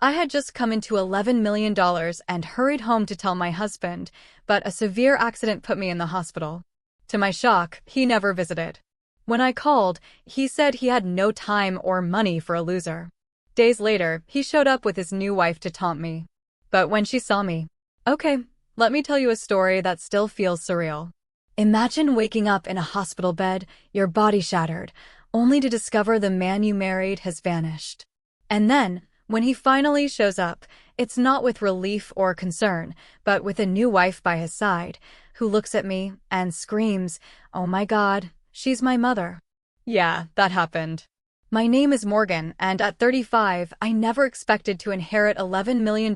I had just come into $11 million and hurried home to tell my husband, but a severe accident put me in the hospital. To my shock, he never visited. When I called, he said he had no time or money for a loser. Days later, he showed up with his new wife to taunt me. But when she saw me, okay, let me tell you a story that still feels surreal. Imagine waking up in a hospital bed, your body shattered, only to discover the man you married has vanished. And then, when he finally shows up, it's not with relief or concern, but with a new wife by his side, who looks at me and screams, "Oh my God, she's my mother." Yeah, that happened. My name is Morgan, and at 35, I never expected to inherit $11 million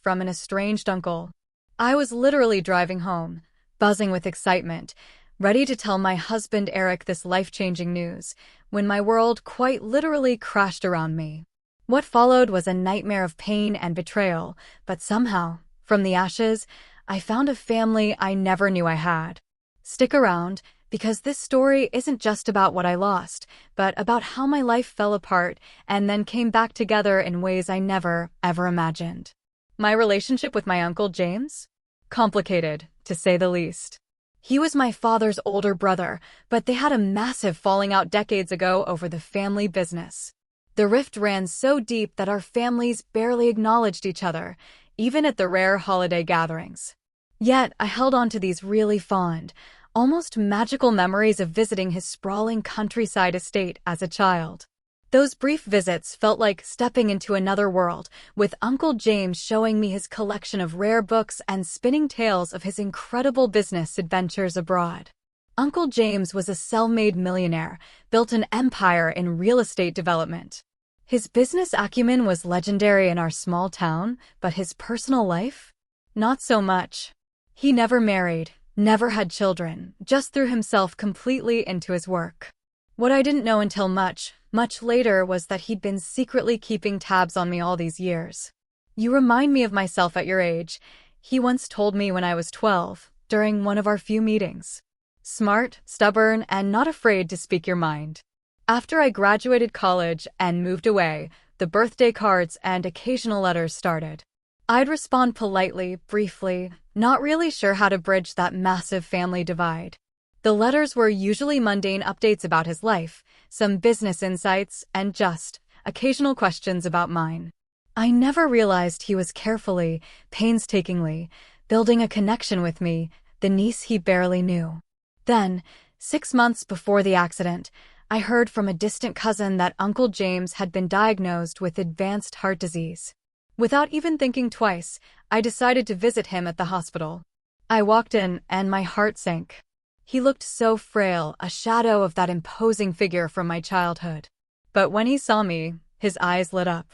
from an estranged uncle. I was literally driving home, buzzing with excitement, ready to tell my husband Eric this life-changing news, when my world quite literally crashed around me. What followed was a nightmare of pain and betrayal, but somehow, from the ashes, I found a family I never knew I had. Stick around, because this story isn't just about what I lost, but about how my life fell apart and then came back together in ways I never, ever imagined. My relationship with my Uncle James? Complicated, to say the least. He was my father's older brother, but they had a massive falling out decades ago over the family business. The rift ran so deep that our families barely acknowledged each other, even at the rare holiday gatherings. Yet, I held on to these really fond, almost magical memories of visiting his sprawling countryside estate as a child. Those brief visits felt like stepping into another world, with Uncle James showing me his collection of rare books and spinning tales of his incredible business adventures abroad. Uncle James was a self-made millionaire, built an empire in real estate development. His business acumen was legendary in our small town, but his personal life? Not so much. He never married, never had children, just threw himself completely into his work. What I didn't know until much later was that he'd been secretly keeping tabs on me all these years. "You remind me of myself at your age," he once told me when I was 12, during one of our few meetings. Smart, stubborn, and not afraid to speak your mind. After I graduated college and moved away, the birthday cards and occasional letters started. I'd respond politely, briefly, not really sure how to bridge that massive family divide. The letters were usually mundane updates about his life, some business insights, and just occasional questions about mine. I never realized he was carefully, painstakingly, building a connection with me, the niece he barely knew. Then, 6 months before the accident, I heard from a distant cousin that Uncle James had been diagnosed with advanced heart disease. Without even thinking twice, I decided to visit him at the hospital. I walked in, and my heart sank. He looked so frail, a shadow of that imposing figure from my childhood. But when he saw me, his eyes lit up.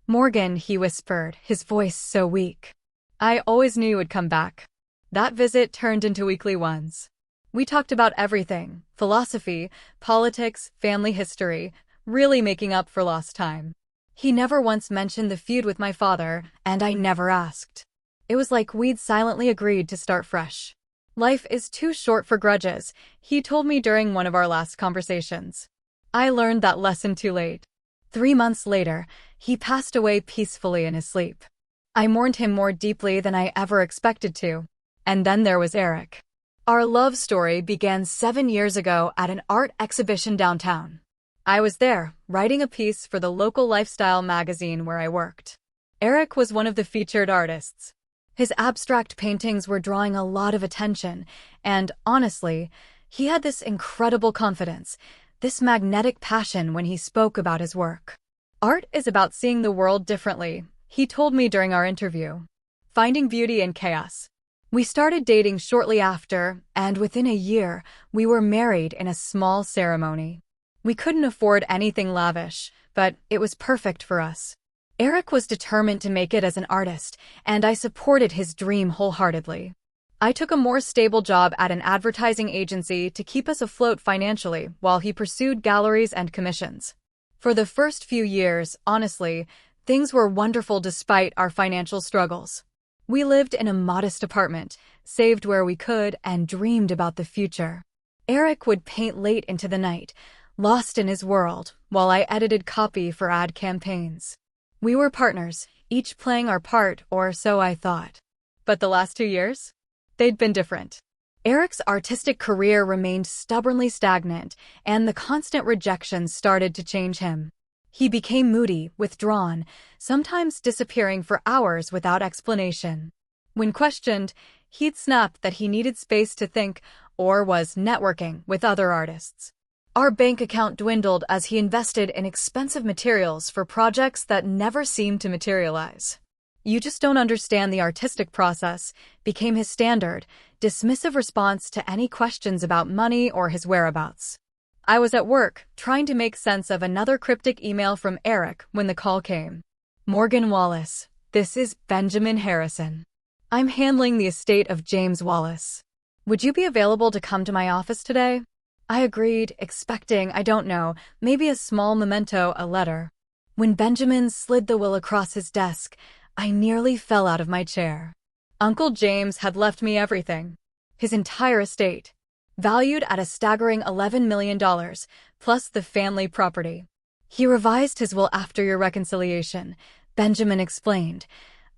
"Morgan," he whispered, his voice so weak. "I always knew you would come back." That visit turned into weekly ones. We talked about everything: philosophy, politics, family history, really making up for lost time. He never once mentioned the feud with my father, and I never asked. It was like we'd silently agreed to start fresh. "Life is too short for grudges," he told me during one of our last conversations. I learned that lesson too late. 3 months later, he passed away peacefully in his sleep. I mourned him more deeply than I ever expected to. And then there was Eric. Our love story began 7 years ago at an art exhibition downtown. I was there, writing a piece for the local lifestyle magazine where I worked. Eric was one of the featured artists. His abstract paintings were drawing a lot of attention, and honestly, he had this incredible confidence, this magnetic passion when he spoke about his work. "Art is about seeing the world differently," he told me during our interview. "Finding beauty in chaos." We started dating shortly after, and within a year, we were married in a small ceremony. We couldn't afford anything lavish, but it was perfect for us. Eric was determined to make it as an artist, and I supported his dream wholeheartedly. I took a more stable job at an advertising agency to keep us afloat financially while he pursued galleries and commissions. For the first few years, honestly, things were wonderful despite our financial struggles. We lived in a modest apartment, saved where we could, and dreamed about the future. Eric would paint late into the night, lost in his world, while I edited copy for ad campaigns. We were partners, each playing our part, or so I thought. But the last 2 years? They'd been different. Eric's artistic career remained stubbornly stagnant, and the constant rejection started to change him. He became moody, withdrawn, sometimes disappearing for hours without explanation. When questioned, he'd snap that he needed space to think or was networking with other artists. Our bank account dwindled as he invested in expensive materials for projects that never seemed to materialize. "You just don't understand the artistic process," became his standard, dismissive response to any questions about money or his whereabouts. I was at work, trying to make sense of another cryptic email from Eric when the call came. "Morgan Wallace, this is Benjamin Harrison. I'm handling the estate of James Wallace. Would you be available to come to my office today?" I agreed, expecting, I don't know, maybe a small memento, a letter. When Benjamin slid the will across his desk, I nearly fell out of my chair. Uncle James had left me everything. His entire estate, valued at a staggering $11 million, plus the family property. "He revised his will after your reconciliation," Benjamin explained,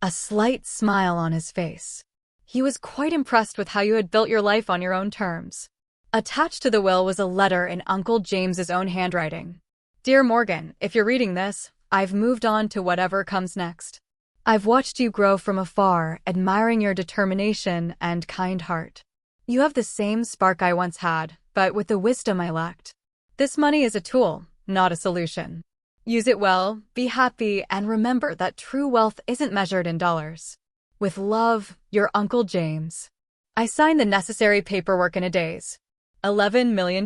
a slight smile on his face. "He was quite impressed with how you had built your life on your own terms." Attached to the will was a letter in Uncle James's own handwriting. "Dear Morgan, if you're reading this, I've moved on to whatever comes next. I've watched you grow from afar, admiring your determination and kind heart. You have the same spark I once had, but with the wisdom I lacked. This money is a tool, not a solution. Use it well, be happy, and remember that true wealth isn't measured in dollars. With love, your Uncle James." I signed the necessary paperwork in a daze. $11 million.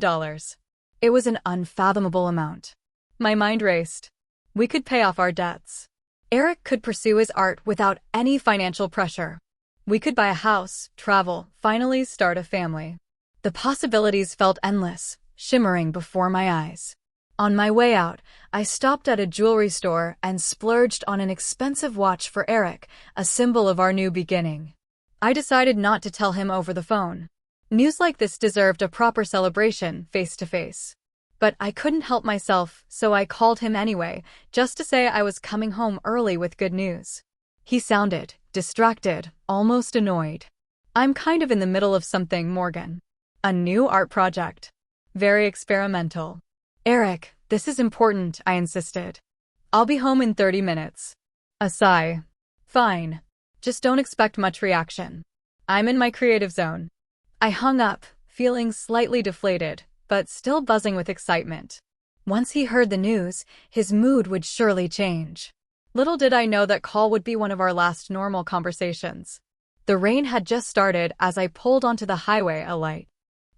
It was an unfathomable amount. My mind raced. We could pay off our debts. Eric could pursue his art without any financial pressure. We could buy a house, travel, finally start a family. The possibilities felt endless, shimmering before my eyes. On my way out, I stopped at a jewelry store and splurged on an expensive watch for Eric, a symbol of our new beginning. I decided not to tell him over the phone. News like this deserved a proper celebration, face to face. But I couldn't help myself, so I called him anyway, just to say I was coming home early with good news. He sounded distracted, almost annoyed. "I'm kind of in the middle of something, Morgan. A new art project. Very experimental." "Eric, this is important," I insisted. "I'll be home in 30 minutes. A sigh. "Fine. Just don't expect much reaction. I'm in my creative zone." I hung up, feeling slightly deflated, but still buzzing with excitement. Once he heard the news, his mood would surely change. Little did I know that call would be one of our last normal conversations. The rain had just started as I pulled onto the highway, a light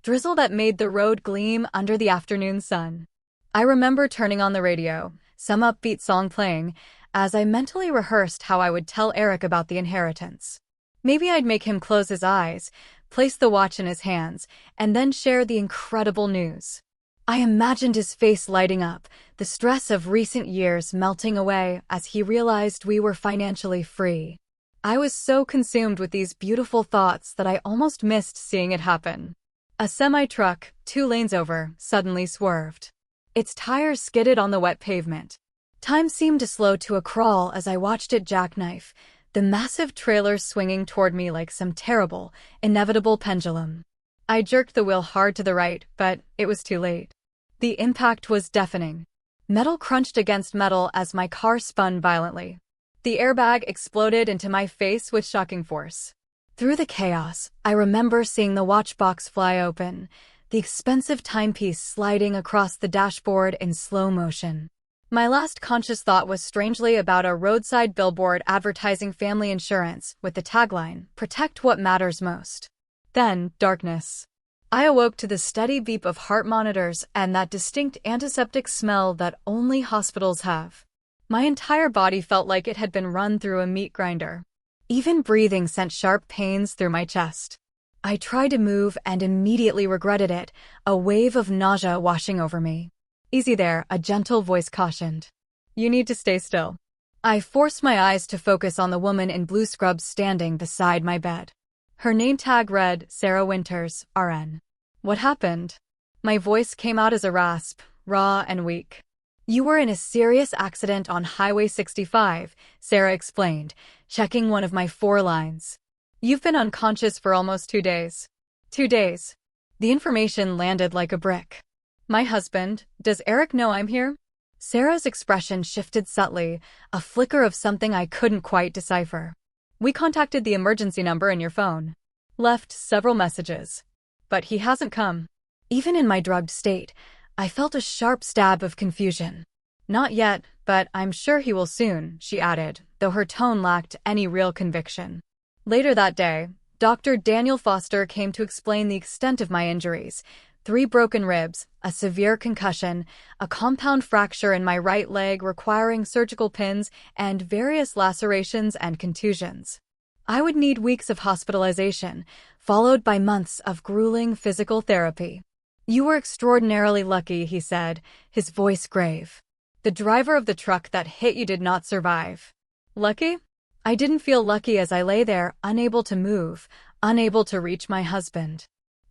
drizzle that made the road gleam under the afternoon sun. I remember turning on the radio, some upbeat song playing, as I mentally rehearsed how I would tell Eric about the inheritance. Maybe I'd make him close his eyes, place the watch in his hands, and then share the incredible news. I imagined his face lighting up, the stress of recent years melting away as he realized we were financially free. I was so consumed with these beautiful thoughts that I almost missed seeing it happen. A semi-truck, 2 lanes over, suddenly swerved. Its tires skidded on the wet pavement. Time seemed to slow to a crawl as I watched it jackknife, the massive trailer swinging toward me like some terrible, inevitable pendulum. I jerked the wheel hard to the right, but it was too late. The impact was deafening. Metal crunched against metal as my car spun violently. The airbag exploded into my face with shocking force. Through the chaos, I remember seeing the watch box fly open, the expensive timepiece sliding across the dashboard in slow motion. My last conscious thought was strangely about a roadside billboard advertising family insurance with the tagline, "Protect what matters most." Then, darkness. I awoke to the steady beep of heart monitors and that distinct antiseptic smell that only hospitals have. My entire body felt like it had been run through a meat grinder. Even breathing sent sharp pains through my chest. I tried to move and immediately regretted it, a wave of nausea washing over me. "Easy there," a gentle voice cautioned. "You need to stay still." I forced my eyes to focus on the woman in blue scrubs standing beside my bed. Her name tag read, Sarah Winters, RN. "What happened?" My voice came out as a rasp, raw and weak. You were in a serious accident on Highway 65, Sarah explained, checking one of my 4 lines. You've been unconscious for almost 2 days. 2 days. The information landed like a brick. My husband, does Eric know I'm here? Sarah's expression shifted subtly, a flicker of something I couldn't quite decipher. We contacted the emergency number in your phone. Left several messages. But he hasn't come. Even in my drugged state, I felt a sharp stab of confusion. Not yet, but I'm sure he will soon, she added, though her tone lacked any real conviction. Later that day, Dr. Daniel Foster came to explain the extent of my injuries. 3 broken ribs, a severe concussion, a compound fracture in my right leg requiring surgical pins, and various lacerations and contusions. I would need weeks of hospitalization, followed by months of grueling physical therapy. You were extraordinarily lucky, he said, his voice grave. The driver of the truck that hit you did not survive. Lucky? I didn't feel lucky as I lay there, unable to move, unable to reach my husband.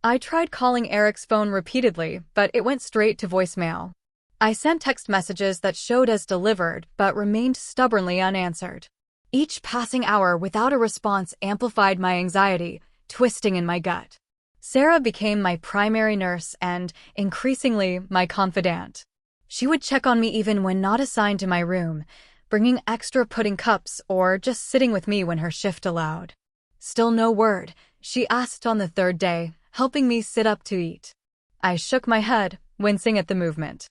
I tried calling Eric's phone repeatedly, but it went straight to voicemail. I sent text messages that showed as delivered, but remained stubbornly unanswered. Each passing hour without a response amplified my anxiety, twisting in my gut. Sarah became my primary nurse and, increasingly, my confidant. She would check on me even when not assigned to my room, bringing extra pudding cups or just sitting with me when her shift allowed. Still no word, she asked on the 3rd day, helping me sit up to eat. I shook my head, wincing at the movement.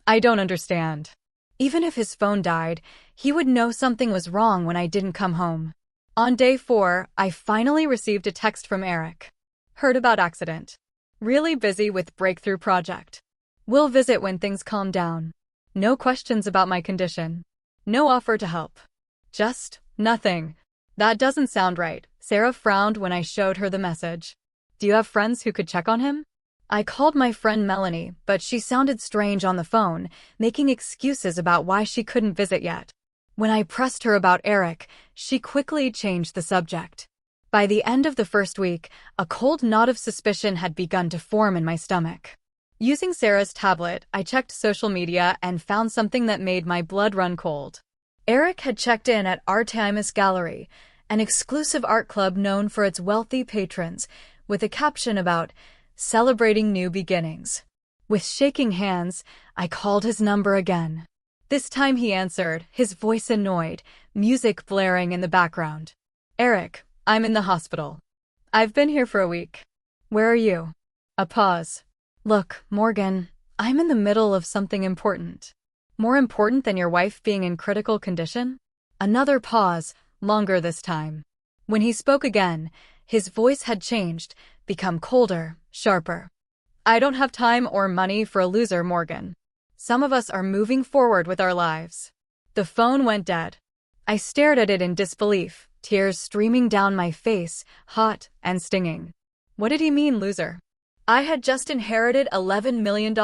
I don't understand. Even if his phone died, he would know something was wrong when I didn't come home. On day 4, I finally received a text from Eric. Heard about accident. Really busy with breakthrough project. Will visit when things calm down. No questions about my condition. No offer to help. Just nothing. That doesn't sound right. Sarah frowned when I showed her the message. Do you have friends who could check on him? I called my friend Melanie, but she sounded strange on the phone, making excuses about why she couldn't visit yet. When I pressed her about Eric, she quickly changed the subject. By the end of the first week, a cold knot of suspicion had begun to form in my stomach. Using Sarah's tablet, I checked social media and found something that made my blood run cold. Eric had checked in at Artemis Gallery, an exclusive art club known for its wealthy patrons, with a caption about celebrating new beginnings. With shaking hands, I called his number again. This time he answered, his voice annoyed, music blaring in the background. Eric, I'm in the hospital. I've been here for a week. Where are you? A pause. Look, Morgan, I'm in the middle of something important. More important than your wife being in critical condition? Another pause, longer this time. When he spoke again, his voice had changed, become colder, sharper. I don't have time or money for a loser, Morgan. Some of us are moving forward with our lives. The phone went dead. I stared at it in disbelief, tears streaming down my face, hot and stinging. What did he mean, loser? I had just inherited $11 million.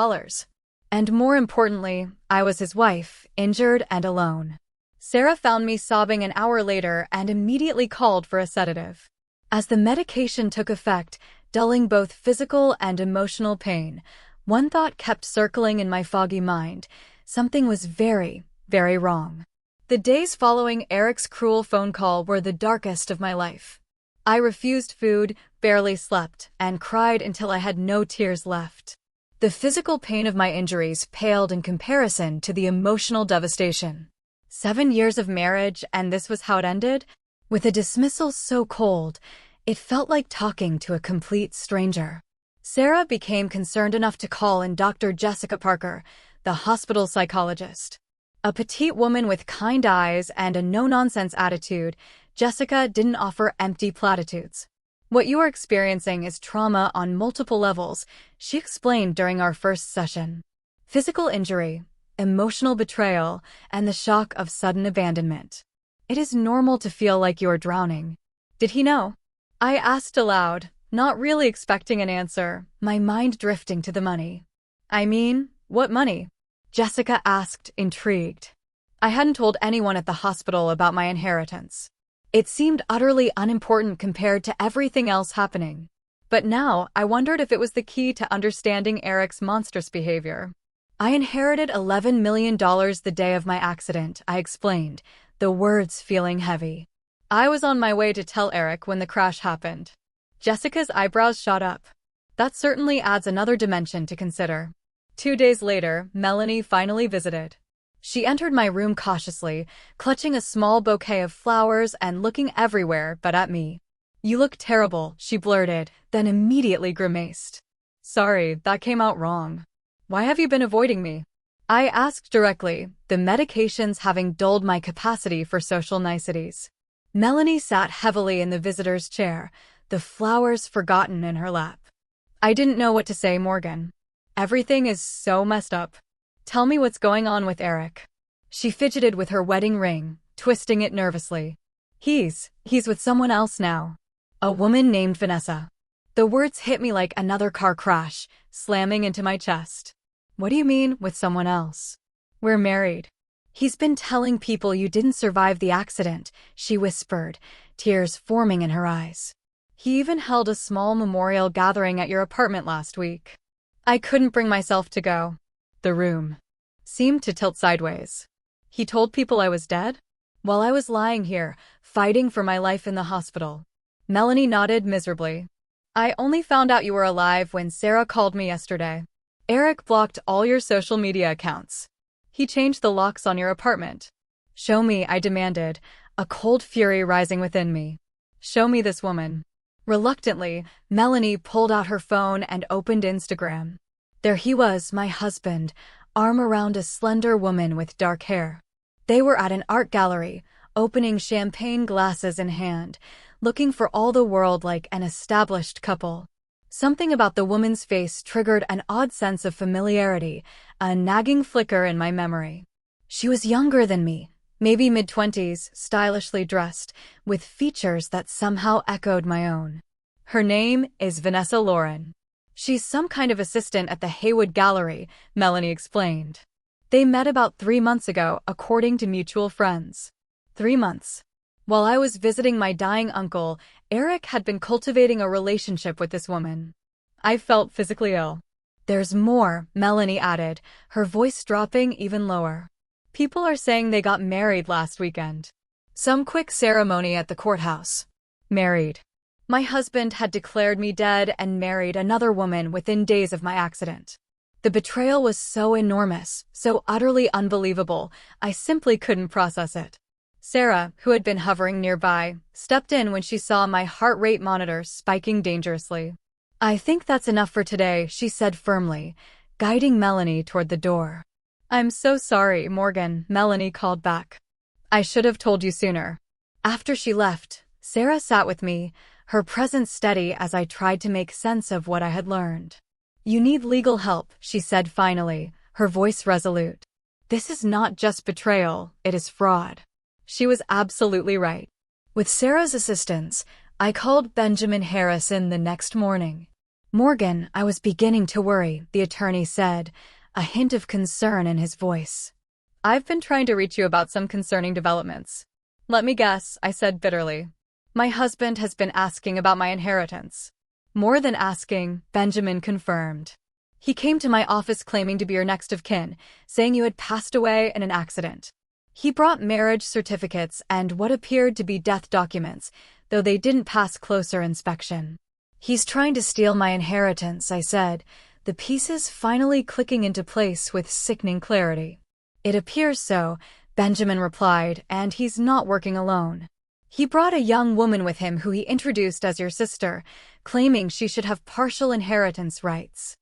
And more importantly, I was his wife, injured and alone. Sarah found me sobbing an hour later and immediately called for a sedative. As the medication took effect, dulling both physical and emotional pain, one thought kept circling in my foggy mind. Something was very, very wrong. The days following Eric's cruel phone call were the darkest of my life. I refused food, barely slept, and cried until I had no tears left. The physical pain of my injuries paled in comparison to the emotional devastation. 7 years of marriage, and this was how it ended? With a dismissal so cold, it felt like talking to a complete stranger. Sarah became concerned enough to call in Dr. Jessica Parker, the hospital psychologist. A petite woman with kind eyes and a no-nonsense attitude, Jessica didn't offer empty platitudes. What you are experiencing is trauma on multiple levels, she explained during our first session. Physical injury, emotional betrayal, and the shock of sudden abandonment. It is normal to feel like you are drowning. Did he know? I asked aloud, not really expecting an answer, my mind drifting to the money. I mean, what money? Jessica asked, intrigued. I hadn't told anyone at the hospital about my inheritance. It seemed utterly unimportant compared to everything else happening. But now, I wondered if it was the key to understanding Eric's monstrous behavior. I inherited $11 million the day of my accident, I explained, the words feeling heavy. I was on my way to tell Eric when the crash happened. Jessica's eyebrows shot up. That certainly adds another dimension to consider. 2 days later, Melanie finally visited. She entered my room cautiously, clutching a small bouquet of flowers and looking everywhere but at me. "You look terrible," she blurted, then immediately grimaced. "Sorry, that came out wrong. Why have you been avoiding me?" I asked directly, the medications having dulled my capacity for social niceties. Melanie sat heavily in the visitor's chair, the flowers forgotten in her lap. "I didn't know what to say, Morgan. Everything is so messed up. Tell me what's going on with Eric." She fidgeted with her wedding ring, twisting it nervously. He's with someone else now. A woman named Vanessa." The words hit me like another car crash, slamming into my chest. "What do you mean, with someone else?" "We're married." "He's been telling people you didn't survive the accident," she whispered, tears forming in her eyes. "He even held a small memorial gathering at your apartment last week." I couldn't bring myself to go. The room seemed to tilt sideways. "He told people I was dead?" "While I was lying here, fighting for my life in the hospital." Melanie nodded miserably. "I only found out you were alive when Sarah called me yesterday. Eric blocked all your social media accounts. He changed the locks on your apartment." "Show me," I demanded, a cold fury rising within me. "Show me this woman." Reluctantly, Melanie pulled out her phone and opened Instagram. There he was, my husband, arm around a slender woman with dark hair. They were at an art gallery, opening champagne glasses in hand, looking for all the world like an established couple. Something about the woman's face triggered an odd sense of familiarity, a nagging flicker in my memory. She was younger than me, maybe mid-20s, stylishly dressed, with features that somehow echoed my own. "Her name is Vanessa Lauren. She's some kind of assistant at the Haywood Gallery," Melanie explained. "They met about 3 months ago, according to mutual friends." 3 months. While I was visiting my dying uncle, Eric had been cultivating a relationship with this woman. I felt physically ill. "There's more," Melanie added, her voice dropping even lower. "People are saying they got married last weekend. Some quick ceremony at the courthouse." Married. My husband had declared me dead and married another woman within days of my accident. The betrayal was so enormous, so utterly unbelievable, I simply couldn't process it. Sarah, who had been hovering nearby, stepped in when she saw my heart rate monitor spiking dangerously. "I think that's enough for today," she said firmly, guiding Melanie toward the door. "I'm so sorry, Morgan," Melanie called back. "I should have told you sooner." After she left, Sarah sat with me, her presence steady as I tried to make sense of what I had learned. "You need legal help," she said finally, her voice resolute. "This is not just betrayal, it is fraud." She was absolutely right. With Sarah's assistance, I called Benjamin Harrison the next morning. "Morgan, I was beginning to worry," the attorney said, a hint of concern in his voice. "I've been trying to reach you about some concerning developments." "Let me guess," I said bitterly. "My husband has been asking about my inheritance." "More than asking," Benjamin confirmed. "He came to my office claiming to be your next of kin, saying you had passed away in an accident. He brought marriage certificates and what appeared to be death documents, though they didn't pass closer inspection." "He's trying to steal my inheritance," I said, the pieces finally clicking into place with sickening clarity. "It appears so," Benjamin replied, "and he's not working alone. He brought a young woman with him who he introduced as your sister, claiming she should have partial inheritance rights."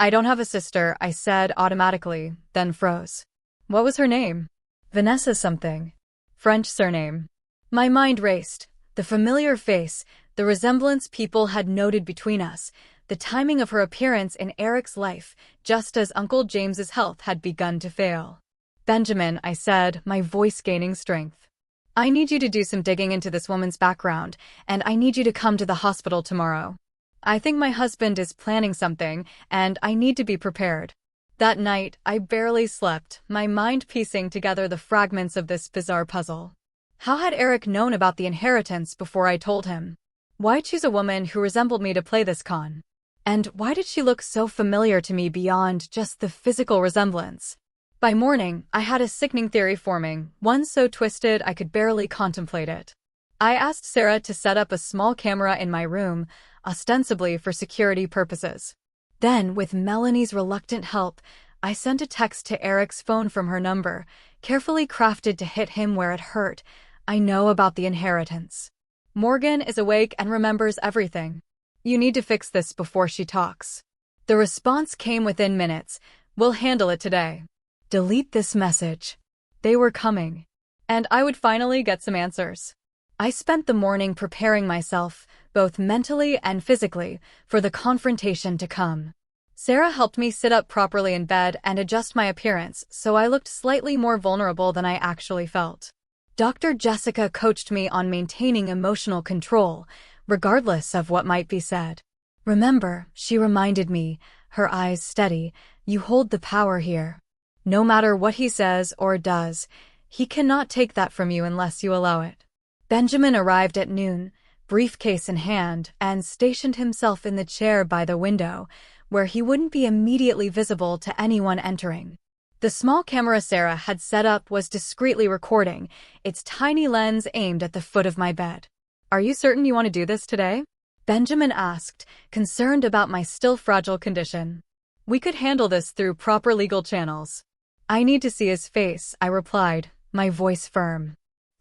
"I don't have a sister," I said automatically, then froze. "What was her name?" "Vanessa something. French surname." My mind raced. The familiar face, the resemblance people had noted between us, the timing of her appearance in Eric's life, just as Uncle James's health had begun to fail. "Benjamin," I said, my voice gaining strength. "I need you to do some digging into this woman's background, and I need you to come to the hospital tomorrow. I think my husband is planning something, and I need to be prepared." That night, I barely slept, my mind piecing together the fragments of this bizarre puzzle. How had Eric known about the inheritance before I told him? Why choose a woman who resembled me to play this con? And why did she look so familiar to me beyond just the physical resemblance? By morning, I had a sickening theory forming, one so twisted I could barely contemplate it. I asked Sarah to set up a small camera in my room, ostensibly for security purposes. Then, with Melanie's reluctant help, I sent a text to Eric's phone from her number, carefully crafted to hit him where it hurt. I know about the inheritance. Morgan is awake and remembers everything. You need to fix this before she talks. The response came within minutes. We'll handle it today. Delete this message. They were coming. And I would finally get some answers. I spent the morning preparing myself, both mentally and physically, for the confrontation to come. Sarah helped me sit up properly in bed and adjust my appearance so I looked slightly more vulnerable than I actually felt. Dr. Jessica coached me on maintaining emotional control, regardless of what might be said. Remember, she reminded me, her eyes steady, you hold the power here. No matter what he says or does, he cannot take that from you unless you allow it. Benjamin arrived at noon, briefcase in hand, and stationed himself in the chair by the window, where he wouldn't be immediately visible to anyone entering. The small camera Sarah had set up was discreetly recording, its tiny lens aimed at the foot of my bed. Are you certain you want to do this today? Benjamin asked, concerned about my still fragile condition. We could handle this through proper legal channels. I need to see his face, I replied, my voice firm.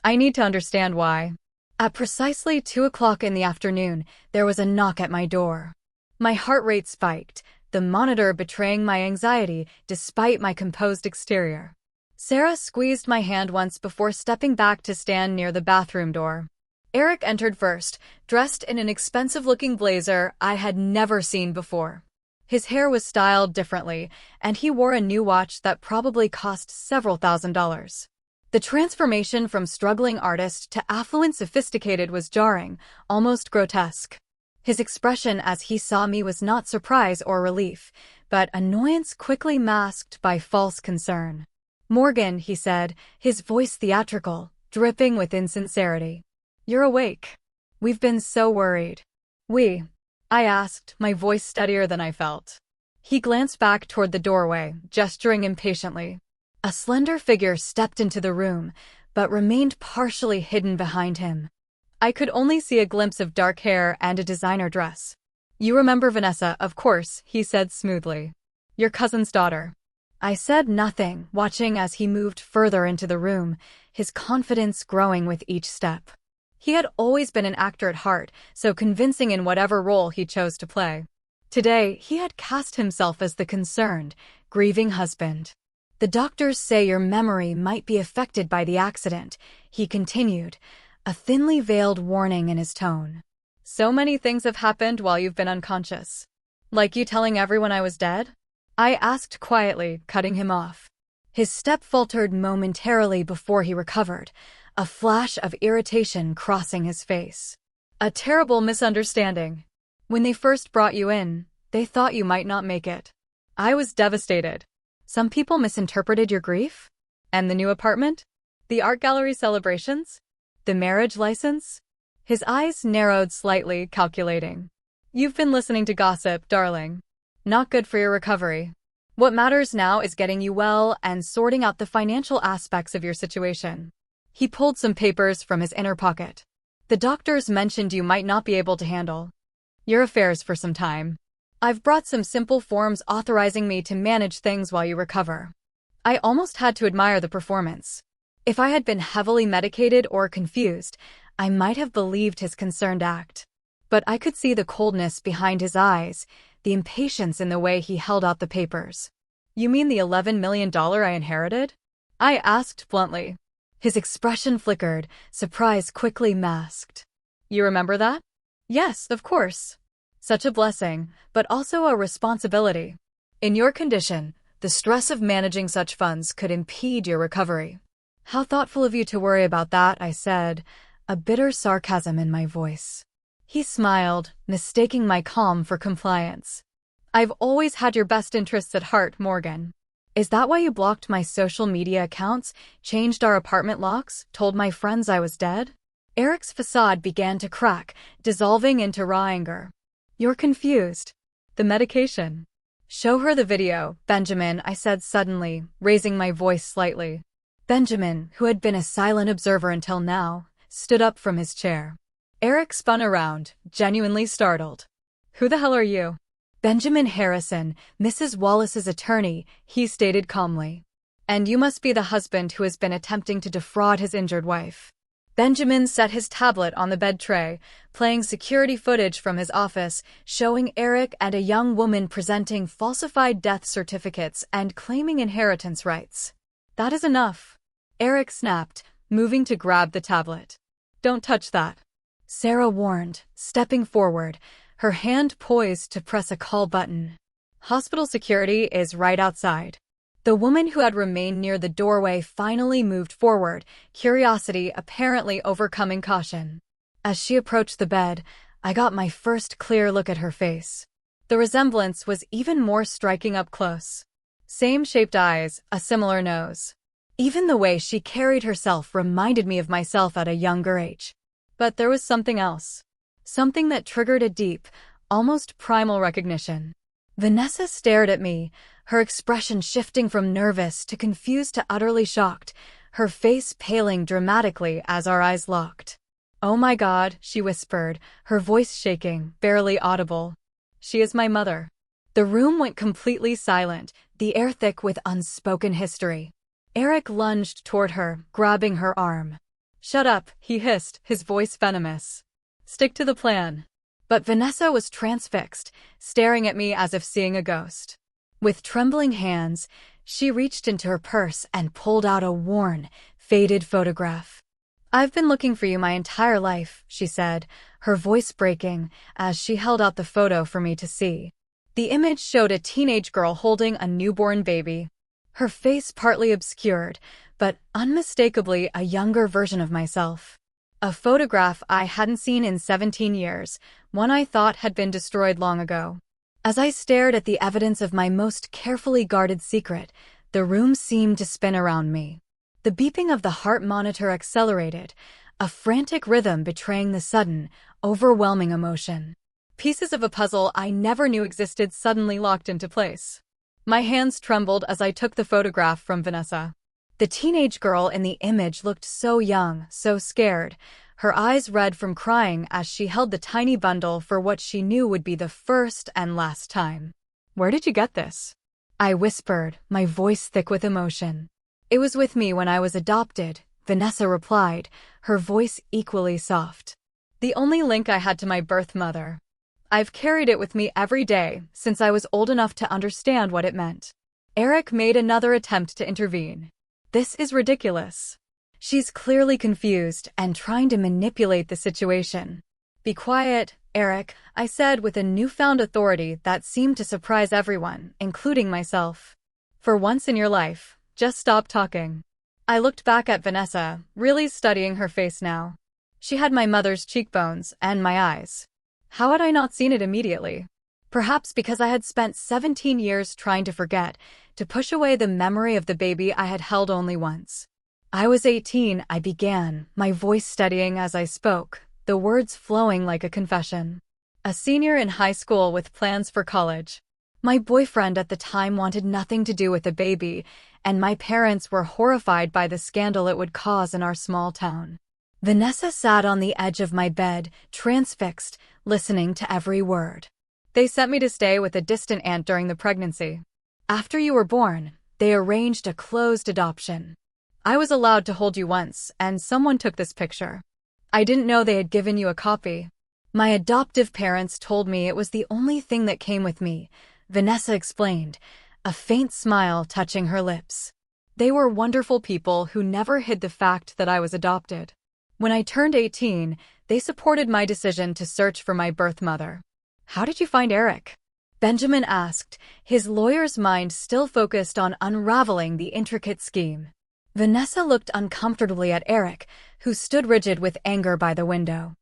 I need to understand why. At precisely 2 o'clock in the afternoon, there was a knock at my door. My heart rate spiked, the monitor betraying my anxiety despite my composed exterior. Sarah squeezed my hand once before stepping back to stand near the bathroom door. Eric entered first, dressed in an expensive-looking blazer I had never seen before. His hair was styled differently, and he wore a new watch that probably cost several $1,000s. The transformation from struggling artist to affluent sophisticated was jarring, almost grotesque. His expression as he saw me was not surprise or relief, but annoyance quickly masked by false concern. Morgan, he said, his voice theatrical, dripping with insincerity. You're awake. We've been so worried. I asked, my voice steadier than I felt. He glanced back toward the doorway, gesturing impatiently. A slender figure stepped into the room, but remained partially hidden behind him. I could only see a glimpse of dark hair and a designer dress. You remember Vanessa, of course, he said smoothly. Your cousin's daughter. I said nothing, watching as he moved further into the room, his confidence growing with each step. He had always been an actor at heart, so convincing in whatever role he chose to play. Today, he had cast himself as the concerned, grieving husband. The doctors say your memory might be affected by the accident, he continued, a thinly veiled warning in his tone. So many things have happened while you've been unconscious. Like you telling everyone I was dead? I asked quietly, cutting him off. His step faltered momentarily before he recovered, a flash of irritation crossing his face. A terrible misunderstanding. When they first brought you in, they thought you might not make it. I was devastated. Some people misinterpreted your grief? And the new apartment? The art gallery celebrations? The marriage license? His eyes narrowed slightly, calculating. You've been listening to gossip, darling. Not good for your recovery. What matters now is getting you well and sorting out the financial aspects of your situation. He pulled some papers from his inner pocket. The doctors mentioned you might not be able to handle your affairs for some time. I've brought some simple forms authorizing me to manage things while you recover. I almost had to admire the performance. If I had been heavily medicated or confused, I might have believed his concerned act. But I could see the coldness behind his eyes, the impatience in the way he held out the papers. You mean the $11 million I inherited? I asked bluntly. His expression flickered, surprise quickly masked. You remember that? Yes, of course. Such a blessing, but also a responsibility. In your condition, the stress of managing such funds could impede your recovery. How thoughtful of you to worry about that, I said, a bitter sarcasm in my voice. He smiled, mistaking my calm for compliance. I've always had your best interests at heart, Morgan. Is that why you blocked my social media accounts, changed our apartment locks, told my friends I was dead? Eric's facade began to crack, dissolving into raw anger. You're confused. The medication. Show her the video, Benjamin, I said suddenly, raising my voice slightly. Benjamin, who had been a silent observer until now, stood up from his chair. Eric spun around, genuinely startled. Who the hell are you? Benjamin Harrison, Mrs. Wallace's attorney, he stated calmly. And you must be the husband who has been attempting to defraud his injured wife. Benjamin set his tablet on the bed tray, playing security footage from his office, showing Eric and a young woman presenting falsified death certificates and claiming inheritance rights. That is enough. Eric snapped, moving to grab the tablet. Don't touch that. Sarah warned, stepping forward, her hand poised to press a call button. Hospital security is right outside. The woman who had remained near the doorway finally moved forward, curiosity apparently overcoming caution. As she approached the bed, I got my first clear look at her face. The resemblance was even more striking up close. Same shaped eyes, a similar nose. Even the way she carried herself reminded me of myself at a younger age. But there was something else. Something that triggered a deep, almost primal recognition. Vanessa stared at me, her expression shifting from nervous to confused to utterly shocked, her face paling dramatically as our eyes locked. Oh my God, she whispered, her voice shaking, barely audible. She is my mother. The room went completely silent, the air thick with unspoken history. Eric lunged toward her, grabbing her arm. Shut up, he hissed, his voice venomous. Stick to the plan. But Vanessa was transfixed, staring at me as if seeing a ghost. With trembling hands, she reached into her purse and pulled out a worn, faded photograph. I've been looking for you my entire life, she said, her voice breaking as she held out the photo for me to see. The image showed a teenage girl holding a newborn baby. Her face partly obscured, but unmistakably a younger version of myself. A photograph I hadn't seen in 17 years, one I thought had been destroyed long ago. As I stared at the evidence of my most carefully guarded secret, the room seemed to spin around me. The beeping of the heart monitor accelerated, a frantic rhythm betraying the sudden, overwhelming emotion. Pieces of a puzzle I never knew existed suddenly locked into place. My hands trembled as I took the photograph from Vanessa. The teenage girl in the image looked so young, so scared, her eyes red from crying as she held the tiny bundle for what she knew would be the first and last time. Where did you get this? I whispered, my voice thick with emotion. It was with me when I was adopted, Vanessa replied, her voice equally soft. The only link I had to my birth mother. I've carried it with me every day since I was old enough to understand what it meant. Eric made another attempt to intervene. This is ridiculous. She's clearly confused and trying to manipulate the situation. Be quiet, Eric, I said with a newfound authority that seemed to surprise everyone, including myself. For once in your life, just stop talking. I looked back at Vanessa, really studying her face now. She had my mother's cheekbones and my eyes. How had I not seen it immediately? Perhaps because I had spent 17 years trying to forget, to push away the memory of the baby I had held only once. I was 18, I began, my voice steadying as I spoke, the words flowing like a confession. A senior in high school with plans for college. My boyfriend at the time wanted nothing to do with the baby, and my parents were horrified by the scandal it would cause in our small town. Vanessa sat on the edge of my bed, transfixed, listening to every word. They sent me to stay with a distant aunt during the pregnancy. After you were born, they arranged a closed adoption. I was allowed to hold you once, and someone took this picture. I didn't know they had given you a copy. My adoptive parents told me it was the only thing that came with me, Vanessa explained, a faint smile touching her lips. They were wonderful people who never hid the fact that I was adopted. When I turned 18, they supported my decision to search for my birth mother. How did you find Eric? Benjamin asked, his lawyer's mind still focused on unraveling the intricate scheme. Vanessa looked uncomfortably at Eric, who stood rigid with anger by the window.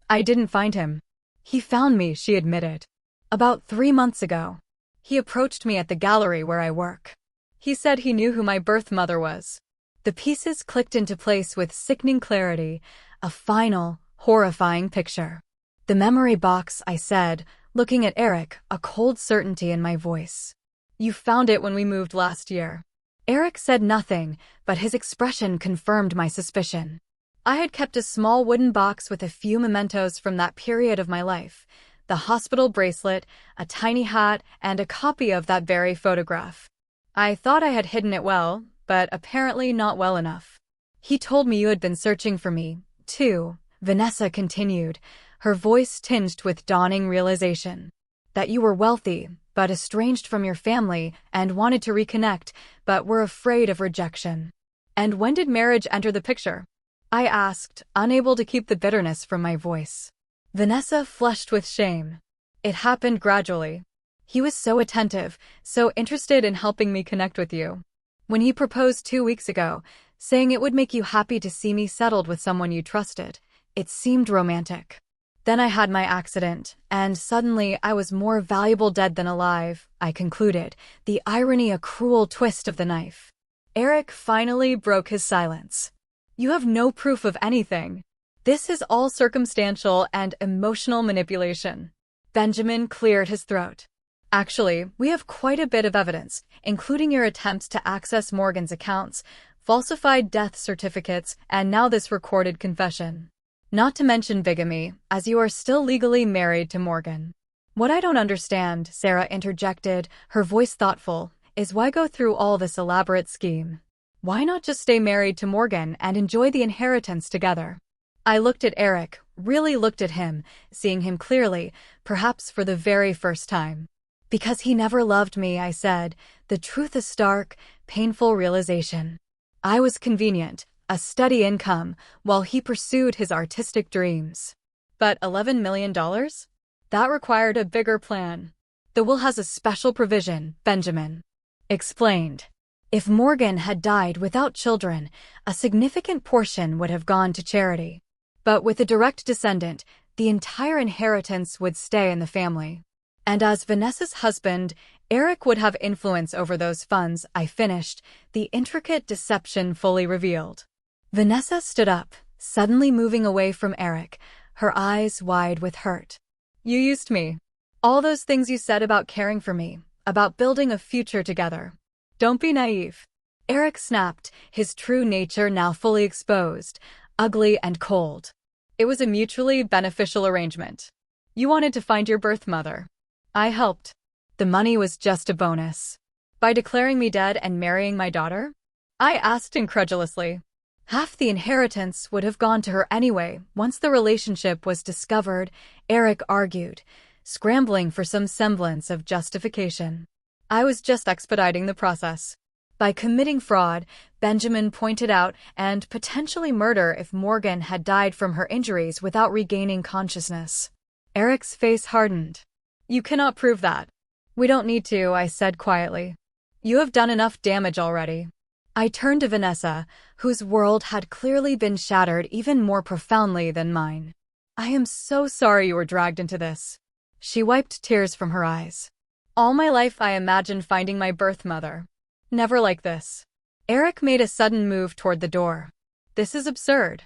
I didn't find him. He found me, she admitted. About 3 months ago. He approached me at the gallery where I work. He said he knew who my birth mother was. The pieces clicked into place with sickening clarity, a final, horrifying picture. The memory box, I said, looking at Eric, a cold certainty in my voice. "You found it when we moved last year." Eric said nothing, but his expression confirmed my suspicion. I had kept a small wooden box with a few mementos from that period of my life: the hospital bracelet, a tiny hat, and a copy of that very photograph. I thought I had hidden it well, but apparently not well enough. "He told me you had been searching for me, too," Vanessa continued, her voice tinged with dawning realization. "That you were wealthy, but estranged from your family, and wanted to reconnect, but were afraid of rejection." "And when did marriage enter the picture?" I asked, unable to keep the bitterness from my voice. Vanessa flushed with shame. "It happened gradually. He was so attentive, so interested in helping me connect with you. When he proposed 2 weeks ago, saying it would make you happy to see me settled with someone you trusted, it seemed romantic. Then I had my accident, and suddenly I was more valuable dead than alive," I concluded, the irony a cruel twist of the knife. Eric finally broke his silence. "You have no proof of anything. This is all circumstantial and emotional manipulation." Benjamin cleared his throat. "Actually, we have quite a bit of evidence, including your attempts to access Morgan's accounts, falsified death certificates, and now this recorded confession. Not to mention bigamy, as you are still legally married to Morgan." "What I don't understand," Sarah interjected, her voice thoughtful, "is why go through all this elaborate scheme? Why not just stay married to Morgan and enjoy the inheritance together?" I looked at Eric, really looked at him, seeing him clearly, perhaps for the very first time. "Because he never loved me," I said, the truth a stark, painful realization. I was convenient, a steady income, while he pursued his artistic dreams. But $11 million? That required a bigger plan. "The will has a special provision," Benjamin explained. "If Morgan had died without children, a significant portion would have gone to charity. But with a direct descendant, the entire inheritance would stay in the family. And as Vanessa's husband, Eric would have influence over those funds," I finished, the intricate deception fully revealed. Vanessa stood up, suddenly moving away from Eric, her eyes wide with hurt. "You used me. All those things you said about caring for me, about building a future together. Don't be naive." Eric snapped, his true nature now fully exposed, ugly and cold. "It was a mutually beneficial arrangement. You wanted to find your birth mother. I helped. The money was just a bonus." "By declaring me dead and marrying my daughter?" I asked incredulously. "Half the inheritance would have gone to her anyway, once the relationship was discovered," Eric argued, scrambling for some semblance of justification. "I was just expediting the process. By committing fraud," Benjamin pointed out, "and potentially murder if Morgan had died from her injuries without regaining consciousness." Eric's face hardened. "You cannot prove that." "We don't need to," I said quietly. "You have done enough damage already." I turned to Vanessa, whose world had clearly been shattered even more profoundly than mine. "I am so sorry you were dragged into this." She wiped tears from her eyes. "All my life I imagined finding my birth mother. Never like this." Eric made a sudden move toward the door. "This is absurd.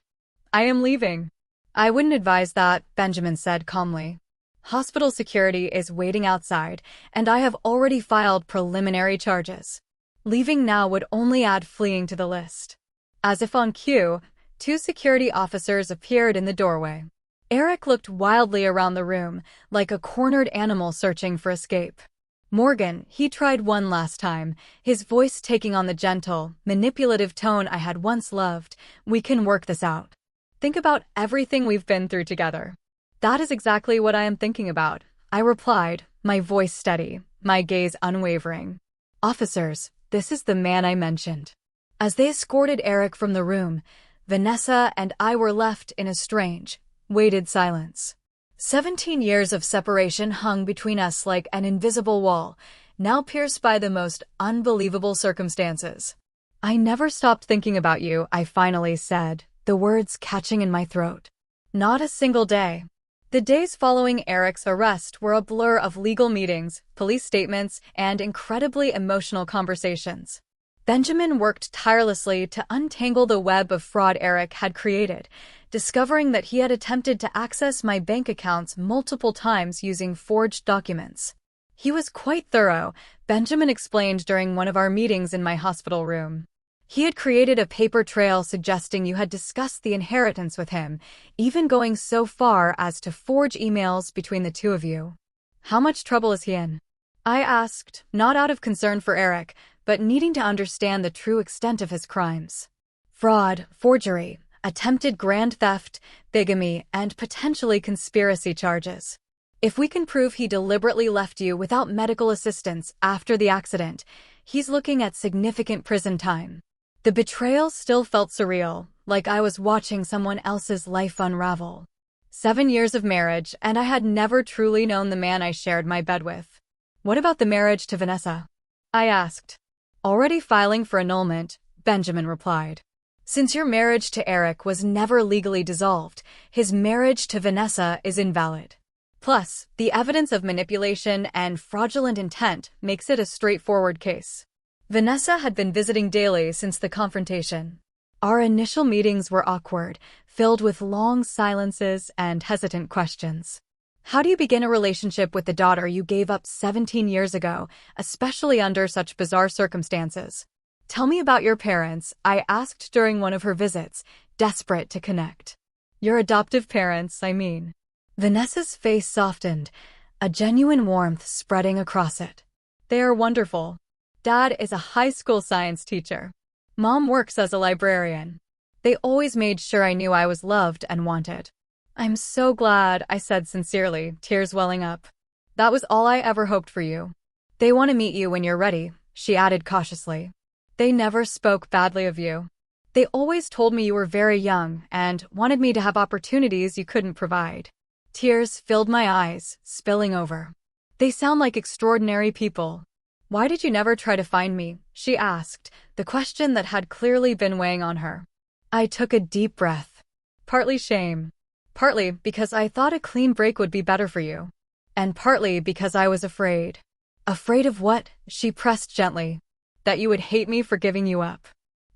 I am leaving." "I wouldn't advise that," Benjamin said calmly. "Hospital security is waiting outside, and I have already filed preliminary charges. Leaving now would only add fleeing to the list." As if on cue, 2 security officers appeared in the doorway. Eric looked wildly around the room, like a cornered animal searching for escape. "Morgan," he tried one last time, his voice taking on the gentle, manipulative tone I had once loved, "we can work this out. Think about everything we've been through together." "That is exactly what I am thinking about," I replied, my voice steady, my gaze unwavering. "Officers, this is the man I mentioned." As they escorted Eric from the room, Vanessa and I were left in a strange, weighted silence. 17 years of separation hung between us like an invisible wall, now pierced by the most unbelievable circumstances. "I never stopped thinking about you," I finally said, the words catching in my throat. "Not a single day." The days following Eric's arrest were a blur of legal meetings, police statements, and incredibly emotional conversations. Benjamin worked tirelessly to untangle the web of fraud Eric had created, discovering that he had attempted to access my bank accounts multiple times using forged documents. He was quite thorough, Benjamin explained during one of our meetings in my hospital room. He had created a paper trail suggesting you had discussed the inheritance with him, even going so far as to forge emails between the two of you. How much trouble is he in? I asked, not out of concern for Eric, but needing to understand the true extent of his crimes. Fraud, forgery, attempted grand theft, bigamy, and potentially conspiracy charges. If we can prove he deliberately left you without medical assistance after the accident, he's looking at significant prison time. The betrayal still felt surreal, like I was watching someone else's life unravel. 7 years of marriage, and I had never truly known the man I shared my bed with. What about the marriage to Vanessa? I asked. Already filing for annulment, Benjamin replied. Since your marriage to Eric was never legally dissolved, his marriage to Vanessa is invalid. Plus, the evidence of manipulation and fraudulent intent makes it a straightforward case. Vanessa had been visiting daily since the confrontation. Our initial meetings were awkward, filled with long silences and hesitant questions. How do you begin a relationship with the daughter you gave up 17 years ago, especially under such bizarre circumstances? Tell me about your parents, I asked during one of her visits, desperate to connect. Your adoptive parents, I mean. Vanessa's face softened, a genuine warmth spreading across it. They are wonderful. Dad is a high school science teacher. Mom works as a librarian. They always made sure I knew I was loved and wanted. I'm so glad, I said sincerely, tears welling up. That was all I ever hoped for you. They want to meet you when you're ready, she added cautiously. They never spoke badly of you. They always told me you were very young and wanted me to have opportunities you couldn't provide. Tears filled my eyes, spilling over. They sound like extraordinary people. Why did you never try to find me? She asked, the question that had clearly been weighing on her. I took a deep breath. Partly shame. Partly because I thought a clean break would be better for you. And partly because I was afraid. Afraid of what? She pressed gently. That you would hate me for giving you up.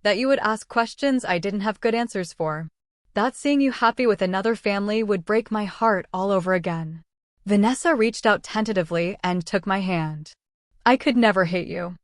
That you would ask questions I didn't have good answers for. That seeing you happy with another family would break my heart all over again. Vanessa reached out tentatively and took my hand. I could never hate you.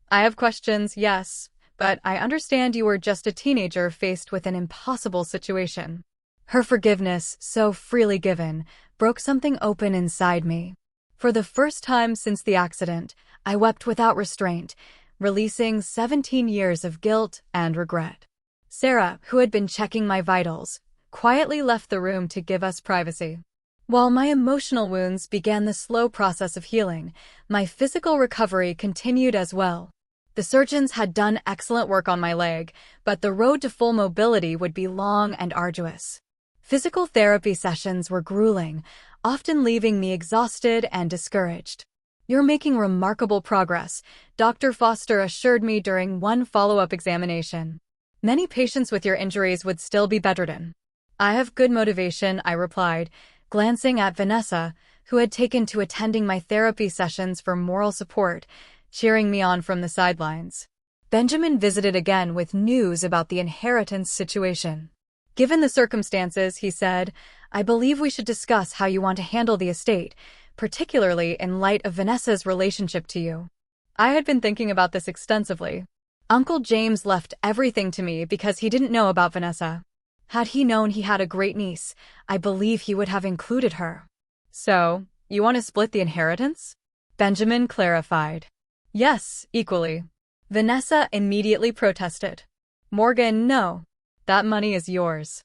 I have questions, yes, but I understand you were just a teenager faced with an impossible situation. Her forgiveness, so freely given, broke something open inside me. For the first time since the accident, I wept without restraint, releasing 17 years of guilt and regret. Sarah, who had been checking my vitals, quietly left the room to give us privacy. While my emotional wounds began the slow process of healing, my physical recovery continued as well. The surgeons had done excellent work on my leg, but the road to full mobility would be long and arduous. Physical therapy sessions were grueling, often leaving me exhausted and discouraged. You're making remarkable progress, Dr. Foster assured me during one follow-up examination. Many patients with your injuries would still be bedridden. I have good motivation, I replied, glancing at Vanessa, who had taken to attending my therapy sessions for moral support, cheering me on from the sidelines. Benjamin visited again with news about the inheritance situation. Given the circumstances, he said, I believe we should discuss how you want to handle the estate, particularly in light of Vanessa's relationship to you. I had been thinking about this extensively. Uncle James left everything to me because he didn't know about Vanessa. Had he known he had a great niece, I believe he would have included her. So, you want to split the inheritance? Benjamin clarified. Yes, equally. Vanessa immediately protested. Morgan, no. That money is yours.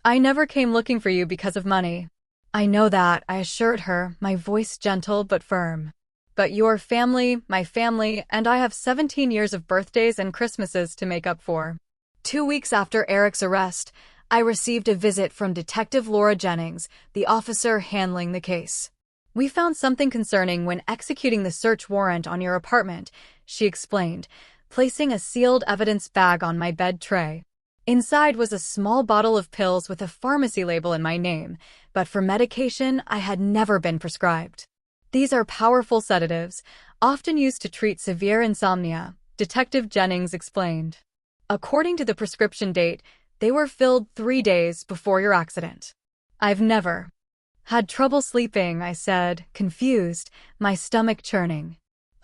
I never came looking for you because of money. I know that, I assured her, my voice gentle but firm. But your family, my family, and I have 17 years of birthdays and Christmases to make up for. 2 weeks after Eric's arrest, I received a visit from Detective Laura Jennings, the officer handling the case. We found something concerning when executing the search warrant on your apartment, she explained, placing a sealed evidence bag on my bed tray. Inside was a small bottle of pills with a pharmacy label in my name, but for medication I had never been prescribed. These are powerful sedatives, often used to treat severe insomnia, Detective Jennings explained. According to the prescription date, They were filled 3 days before your accident. I've never had trouble sleeping, I said, confused, my stomach churning.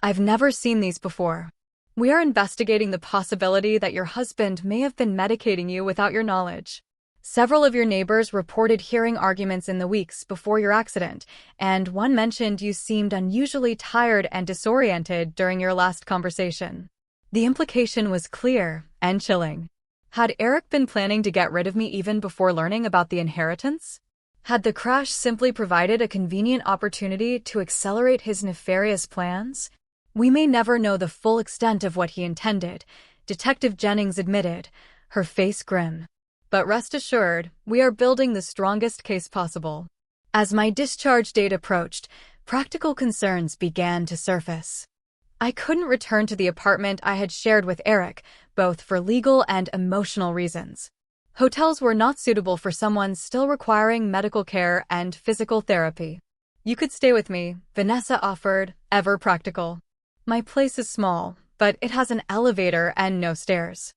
I've never seen these before. We are investigating the possibility that your husband may have been medicating you without your knowledge. Several of your neighbors reported hearing arguments in the weeks before your accident, and one mentioned you seemed unusually tired and disoriented during your last conversation. The implication was clear and chilling. Had Eric been planning to get rid of me even before learning about the inheritance? Had the crash simply provided a convenient opportunity to accelerate his nefarious plans? We may never know the full extent of what he intended, Detective Jennings admitted, her face grim. But rest assured, we are building the strongest case possible. As my discharge date approached, practical concerns began to surface. I couldn't return to the apartment I had shared with Eric, both for legal and emotional reasons. Hotels were not suitable for someone still requiring medical care and physical therapy. You could stay with me, Vanessa offered, ever practical. My place is small, but it has an elevator and no stairs.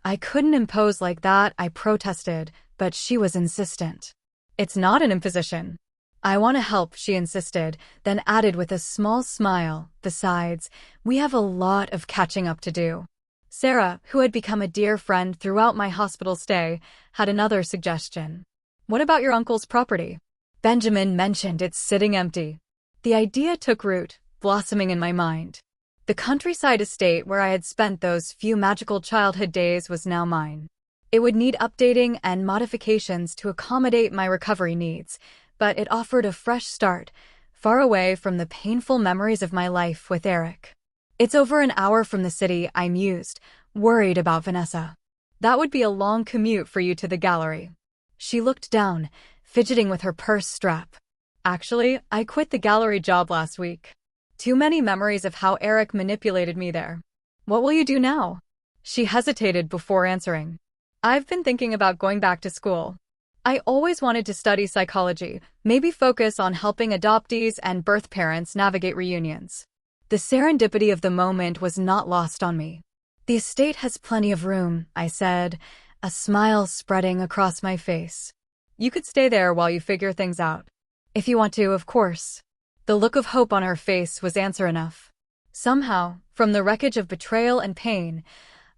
I couldn't impose like that, I protested, but she was insistent. It's not an imposition. I want to help, she insisted, then added with a small smile, besides, we have a lot of catching up to do. Sarah, who had become a dear friend throughout my hospital stay, had another suggestion. What about your uncle's property? Benjamin mentioned it's sitting empty. The idea took root, blossoming in my mind. The countryside estate where I had spent those few magical childhood days was now mine. It would need updating and modifications to accommodate my recovery needs, but it offered a fresh start, far away from the painful memories of my life with Eric. It's over an hour from the city, I mused, worried about Vanessa. That would be a long commute for you to the gallery. She looked down, fidgeting with her purse strap. Actually, I quit the gallery job last week. Too many memories of how Eric manipulated me there. What will you do now? She hesitated before answering. I've been thinking about going back to school. I always wanted to study psychology, maybe focus on helping adoptees and birth parents navigate reunions. The serendipity of the moment was not lost on me. The estate has plenty of room, I said, a smile spreading across my face. You could stay there while you figure things out. If you want to, of course. The look of hope on her face was answer enough. Somehow, from the wreckage of betrayal and pain,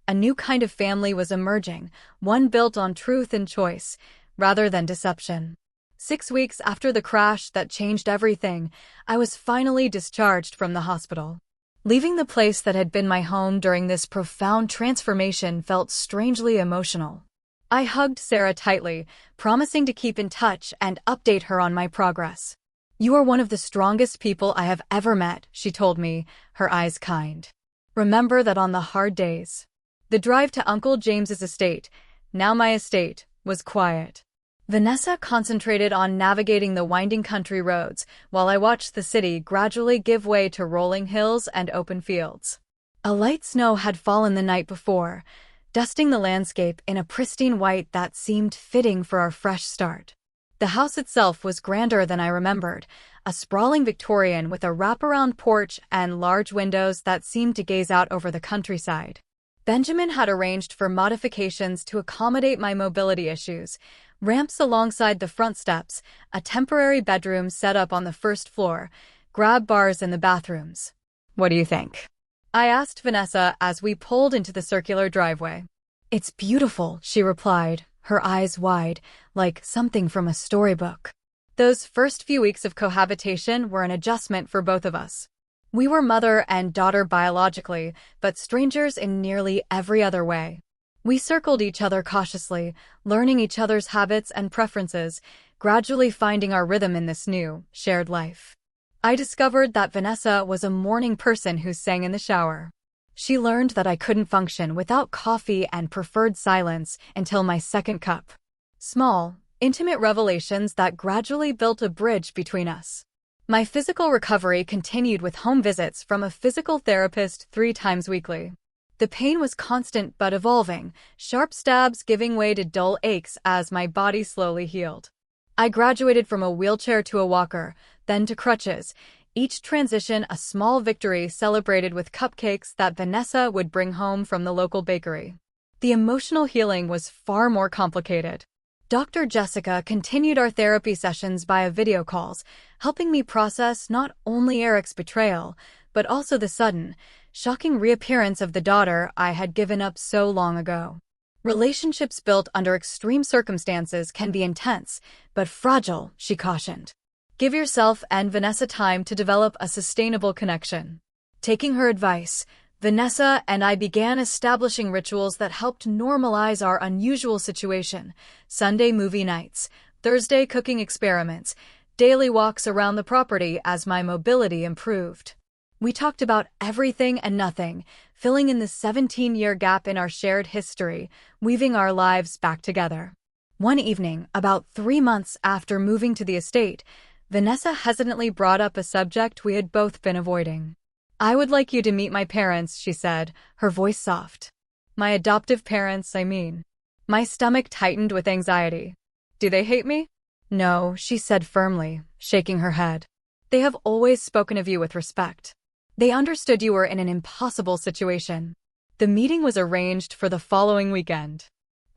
a new kind of family was emerging, one built on truth and choice, rather than deception. 6 weeks after the crash that changed everything, I was finally discharged from the hospital. Leaving the place that had been my home during this profound transformation felt strangely emotional. I hugged Sarah tightly, promising to keep in touch and update her on my progress. You are one of the strongest people I have ever met, she told me, her eyes kind. Remember that on the hard days. The drive to Uncle James's estate, now my estate, was quiet. Vanessa concentrated on navigating the winding country roads, while I watched the city gradually give way to rolling hills and open fields. A light snow had fallen the night before, dusting the landscape in a pristine white that seemed fitting for our fresh start. The house itself was grander than I remembered, a sprawling Victorian with a wraparound porch and large windows that seemed to gaze out over the countryside. Benjamin had arranged for modifications to accommodate my mobility issues, ramps alongside the front steps, a temporary bedroom set up on the first floor, grab bars in the bathrooms. What do you think? I asked Vanessa as we pulled into the circular driveway. It's beautiful, she replied, her eyes wide, like something from a storybook. Those first few weeks of cohabitation were an adjustment for both of us. We were mother and daughter biologically, but strangers in nearly every other way. We circled each other cautiously, learning each other's habits and preferences, gradually finding our rhythm in this new, shared life. I discovered that Vanessa was a morning person who sang in the shower. She learned that I couldn't function without coffee and preferred silence until my second cup. Small, intimate revelations that gradually built a bridge between us. My physical recovery continued with home visits from a physical therapist 3 times weekly. The pain was constant but evolving, sharp stabs giving way to dull aches as my body slowly healed. I graduated from a wheelchair to a walker, then to crutches, each transition a small victory celebrated with cupcakes that Vanessa would bring home from the local bakery. The emotional healing was far more complicated. Dr. Jessica continued our therapy sessions via video calls, helping me process not only Eric's betrayal, but also the sudden, shocking reappearance of the daughter I had given up so long ago. Relationships built under extreme circumstances can be intense, but fragile, she cautioned. Give yourself and Vanessa time to develop a sustainable connection. Taking her advice, Vanessa and I began establishing rituals that helped normalize our unusual situation: Sunday movie nights, Thursday cooking experiments, daily walks around the property as my mobility improved. We talked about everything and nothing, filling in the 17-year gap in our shared history, weaving our lives back together. One evening, about 3 months after moving to the estate, Vanessa hesitantly brought up a subject we had both been avoiding. "I would like you to meet my parents," she said, her voice soft. "My adoptive parents, I mean." My stomach tightened with anxiety. "Do they hate me?" "No," she said firmly, shaking her head. "They have always spoken of you with respect. They understood you were in an impossible situation." The meeting was arranged for the following weekend.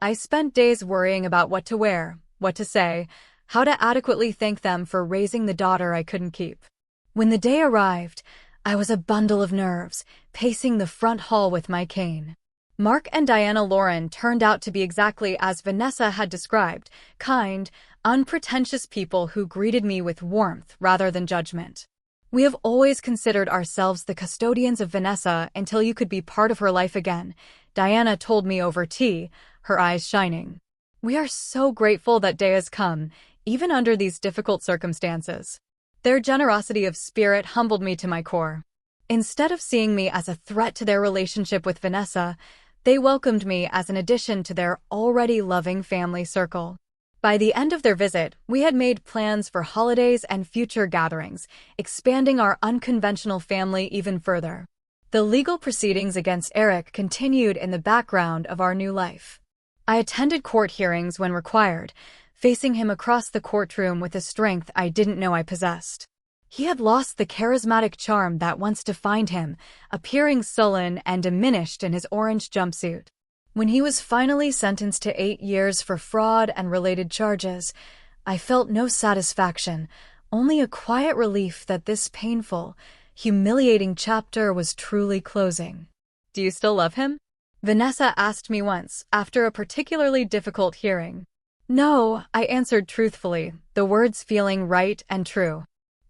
I spent days worrying about what to wear, what to say, how to adequately thank them for raising the daughter I couldn't keep. When the day arrived, I was a bundle of nerves, pacing the front hall with my cane. Mark and Diana Lauren turned out to be exactly as Vanessa had described: kind, unpretentious people who greeted me with warmth rather than judgment. "We have always considered ourselves the custodians of Vanessa until you could be part of her life again," Diana told me over tea, her eyes shining. "We are so grateful that day has come, even under these difficult circumstances." Their generosity of spirit humbled me to my core. Instead of seeing me as a threat to their relationship with Vanessa, they welcomed me as an addition to their already loving family circle. By the end of their visit, we had made plans for holidays and future gatherings, expanding our unconventional family even further. The legal proceedings against Eric continued in the background of our new life. I attended court hearings when required, facing him across the courtroom with a strength I didn't know I possessed. He had lost the charismatic charm that once defined him, appearing sullen and diminished in his orange jumpsuit. When he was finally sentenced to 8 years for fraud and related charges, I felt no satisfaction, only a quiet relief that this painful, humiliating chapter was truly closing. "Do you still love him?" Vanessa asked me once, after a particularly difficult hearing. "No," I answered truthfully, the words feeling right and true.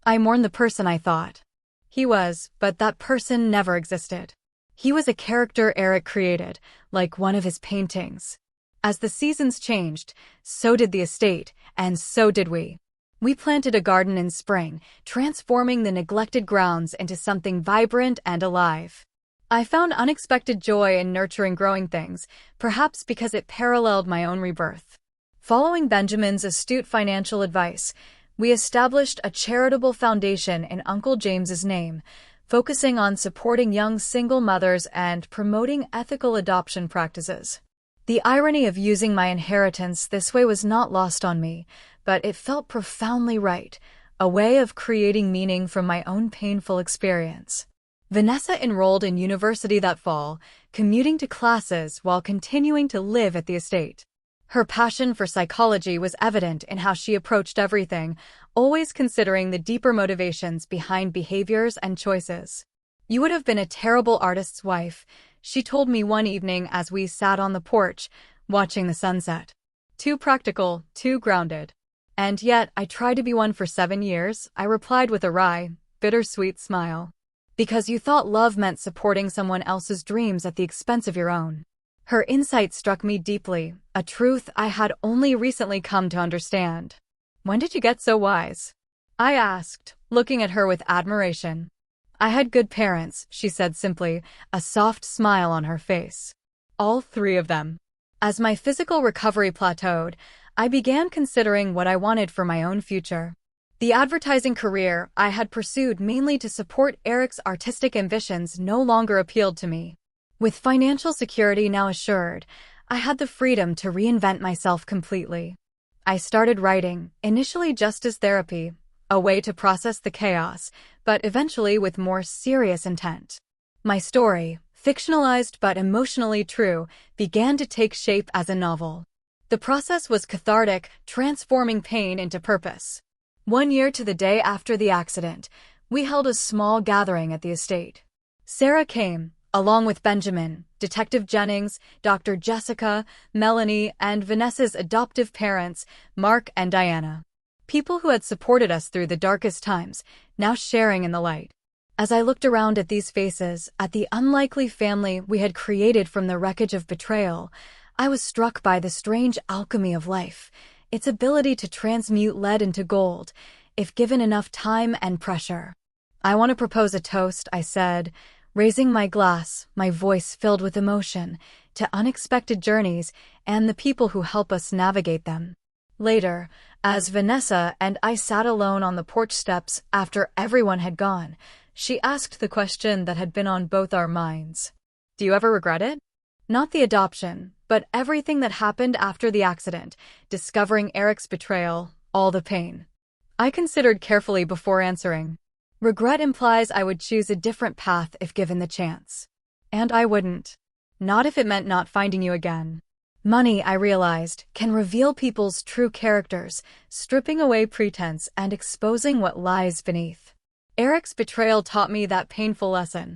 "I mourn the person I thought he was, but that person never existed. He was a character Eric created, like one of his paintings. As the seasons changed, so did the estate, and so did we. We planted a garden in spring, transforming the neglected grounds into something vibrant and alive. I found unexpected joy in nurturing growing things, perhaps because it paralleled my own rebirth. Following Benjamin's astute financial advice, we established a charitable foundation in Uncle James's name, focusing on supporting young single mothers and promoting ethical adoption practices. The irony of using my inheritance this way was not lost on me, but it felt profoundly right, a way of creating meaning from my own painful experience. Vanessa enrolled in university that fall, commuting to classes while continuing to live at the estate. Her passion for psychology was evident in how she approached everything, always considering the deeper motivations behind behaviors and choices. "You would have been a terrible artist's wife," she told me one evening as we sat on the porch, watching the sunset. "Too practical, too grounded." "And yet, I tried to be one for 7 years," I replied with a wry, bittersweet smile. "Because you thought love meant supporting someone else's dreams at the expense of your own." Her insight struck me deeply, a truth I had only recently come to understand. "When did you get so wise?" I asked, looking at her with admiration. "I had good parents," she said simply, a soft smile on her face. "All 3 of them." As my physical recovery plateaued, I began considering what I wanted for my own future. The advertising career I had pursued mainly to support Eric's artistic ambitions no longer appealed to me. With financial security now assured, I had the freedom to reinvent myself completely. I started writing, initially just as therapy, a way to process the chaos, but eventually with more serious intent. My story, fictionalized but emotionally true, began to take shape as a novel. The process was cathartic, transforming pain into purpose. 1 year to the day after the accident, we held a small gathering at the estate. Sarah came, along with Benjamin, Detective Jennings, Dr. Jessica, Melanie, and Vanessa's adoptive parents, Mark and Diana. People who had supported us through the darkest times, now sharing in the light. As I looked around at these faces, at the unlikely family we had created from the wreckage of betrayal, I was struck by the strange alchemy of life, its ability to transmute lead into gold, if given enough time and pressure. "I want to propose a toast," I said, raising my glass, my voice filled with emotion, to unexpected journeys and the people who help us navigate them. Later, as Vanessa and I sat alone on the porch steps after everyone had gone, she asked the question that had been on both our minds. "Do you ever regret it?" Not the adoption, but everything that happened after the accident, discovering Eric's betrayal, all the pain. I considered carefully before answering. Regret implies I would choose a different path if given the chance. And I wouldn't. Not if it meant not finding you again. Money, I realized, can reveal people's true characters, stripping away pretense and exposing what lies beneath. Eric's betrayal taught me that painful lesson.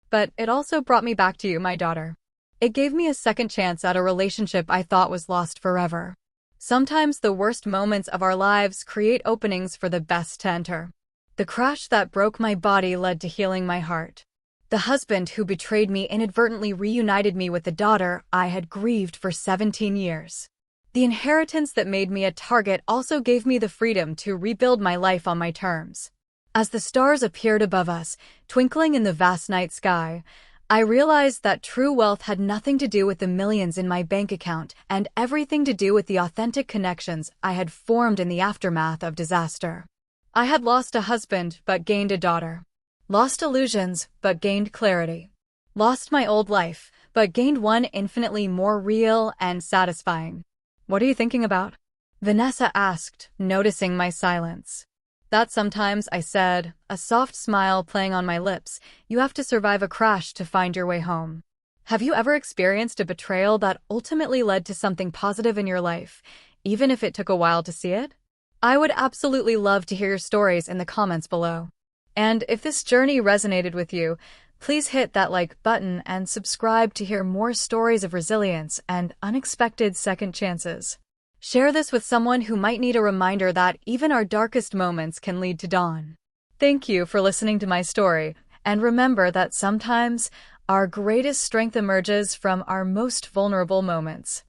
But it also brought me back to you, my daughter. It gave me a second chance at a relationship I thought was lost forever. Sometimes the worst moments of our lives create openings for the best to enter. The crash that broke my body led to healing my heart. The husband who betrayed me inadvertently reunited me with the daughter I had grieved for 17 years. The inheritance that made me a target also gave me the freedom to rebuild my life on my terms. As the stars appeared above us, twinkling in the vast night sky, I realized that true wealth had nothing to do with the millions in my bank account and everything to do with the authentic connections I had formed in the aftermath of disaster. I had lost a husband but gained a daughter. Lost illusions but gained clarity. Lost my old life but gained one infinitely more real and satisfying. "What are you thinking about?" Vanessa asked, noticing my silence. "That sometimes," I said, a soft smile playing on my lips, "you have to survive a crash to find your way home." Have you ever experienced a betrayal that ultimately led to something positive in your life, even if it took a while to see it? I would absolutely love to hear your stories in the comments below. And if this journey resonated with you, please hit that like button and subscribe to hear more stories of resilience and unexpected second chances. Share this with someone who might need a reminder that even our darkest moments can lead to dawn. Thank you for listening to my story, and remember that sometimes our greatest strength emerges from our most vulnerable moments.